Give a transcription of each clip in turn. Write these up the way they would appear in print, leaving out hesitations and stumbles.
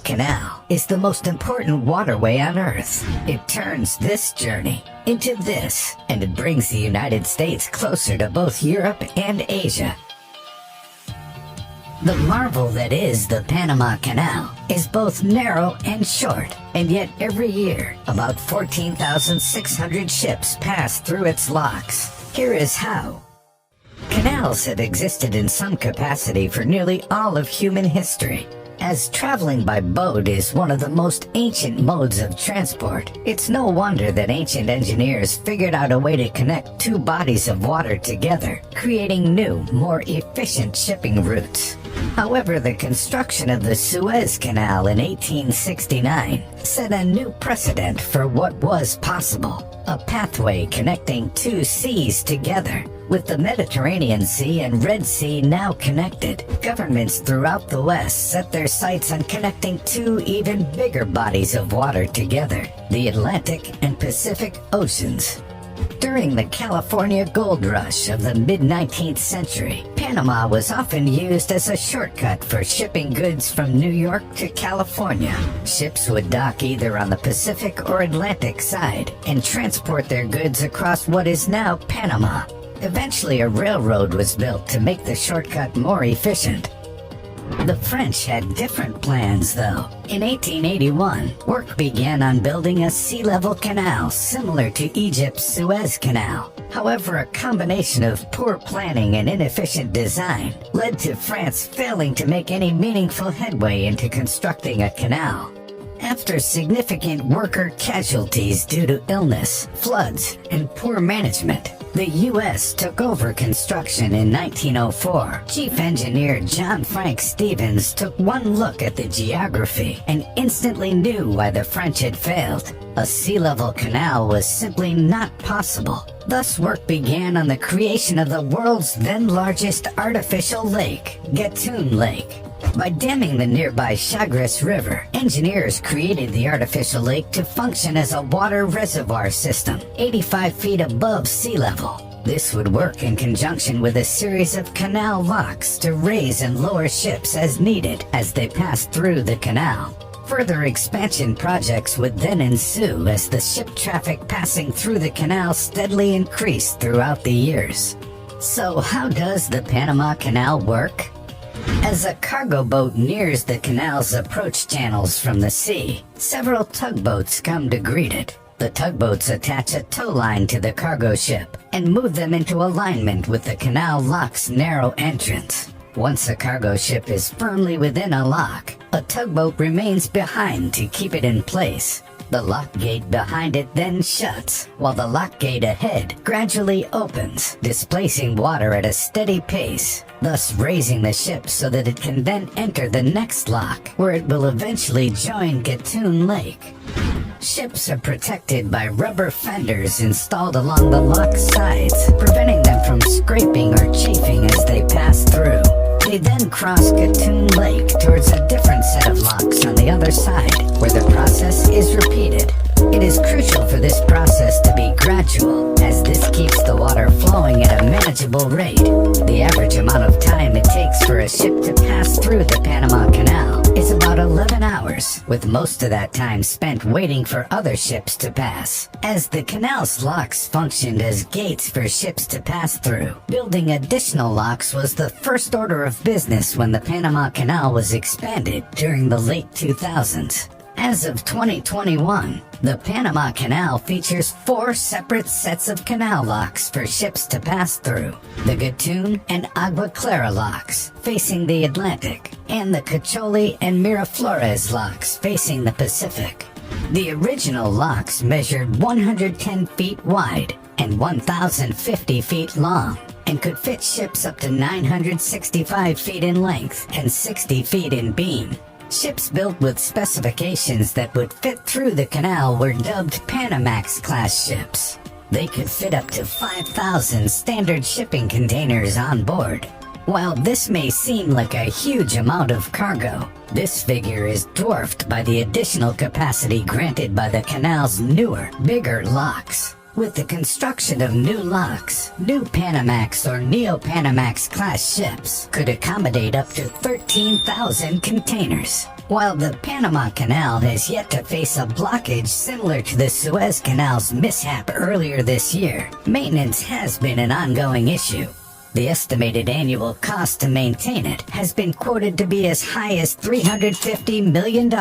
Canal is the most important waterway on Earth. It turns this journey into this, and it brings the United States closer to both Europe and Asia. The marvel that is the Panama Canal is both narrow and short, and yet every year, about 14,600 ships pass through its locks. Here is how. Canals have existed in some capacity for nearly all of human history. As traveling by boat is one of the most ancient modes of transport, it's no wonder that ancient engineers figured out a way to connect two bodies of water together, creating new, more efficient shipping routes. However, the construction of the Suez Canal in 1869 set a new precedent for what was possible, a pathway connecting two seas together. With the Mediterranean Sea and Red Sea now connected, governments throughout the West set their sights on connecting two even bigger bodies of water together, the Atlantic and Pacific Oceans. During the California gold rush of the mid-19th century, Panama was often used as a shortcut for shipping goods from New York to California. Ships would dock either on the Pacific or Atlantic side and transport their goods across what is now Panama. Eventually, a railroad was built to make the shortcut more efficient. The French had different plans, though. In 1881, work began on building a sea-level canal similar to Egypt's Suez Canal. However, a combination of poor planning and inefficient design led to France failing to make any meaningful headway into constructing a canal. After significant worker casualties due to illness, floods, and poor management, the U.S. took over construction in 1904. Chief Engineer John Frank Stevens took one look at the geography and instantly knew why the French had failed. A sea-level canal was simply not possible. Thus, work began on the creation of the world's then largest artificial lake, Gatun Lake. By damming the nearby Chagres River, engineers created the artificial lake to function as a water reservoir system, 85 feet above sea level. This would work in conjunction with a series of canal locks to raise and lower ships as needed as they passed through the canal. Further expansion projects would then ensue as the ship traffic passing through the canal steadily increased throughout the years. So how does the Panama Canal work? As a cargo boat nears the canal's approach channels from the sea, several tugboats come to greet it. The tugboats attach a tow line to the cargo ship and move them into alignment with the canal lock's narrow entrance. Once a cargo ship is firmly within a lock, a tugboat remains behind to keep it in place. The lock gate behind it then shuts, while the lock gate ahead gradually opens, displacing water at a steady pace, thus raising the ship so that it can then enter the next lock, where it will eventually join Gatun Lake. Ships are protected by rubber fenders installed along the lock sides, preventing them from scraping or chafing as they pass through. They then cross Gatun Lake towards a different set of locks on the other side, where the process is repeated. It is crucial for this process to be gradual, as this keeps the water flowing at a manageable rate. The average amount of time it takes for a ship to pass through the Panama Canal is about 11 hours, with most of that time spent waiting for other ships to pass. As the canal's locks functioned as gates for ships to pass through, building additional locks was the first order of business when the Panama Canal was expanded during the late 2000s. As of 2021, the Panama Canal features 4 separate sets of canal locks for ships to pass through: the Gatun and Agua Clara locks, facing the Atlantic, and the Cocholi and Miraflores locks, facing the Pacific. The original locks measured 110 feet wide and 1,050 feet long, and could fit ships up to 965 feet in length and 60 feet in beam. Ships built with specifications that would fit through the canal were dubbed Panamax-class ships. They could fit up to 5,000 standard shipping containers on board. While this may seem like a huge amount of cargo, this figure is dwarfed by the additional capacity granted by the canal's newer, bigger locks. With the construction of new locks, new Panamax or Neo-Panamax class ships could accommodate up to 13,000 containers. While the Panama Canal has yet to face a blockage similar to the Suez Canal's mishap earlier this year, maintenance has been an ongoing issue. The estimated annual cost to maintain it has been quoted to be as high as $350 million.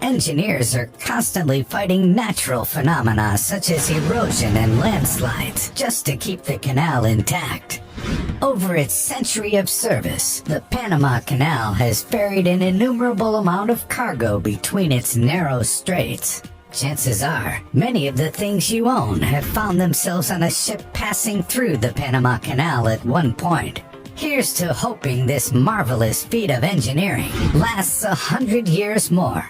Engineers are constantly fighting natural phenomena such as erosion and landslides just to keep the canal intact. Over its century of service, the Panama Canal has ferried an innumerable amount of cargo between its narrow straits. Chances are, many of the things you own have found themselves on a ship passing through the Panama Canal at one point. Here's to hoping this marvelous feat of engineering lasts 100 years more.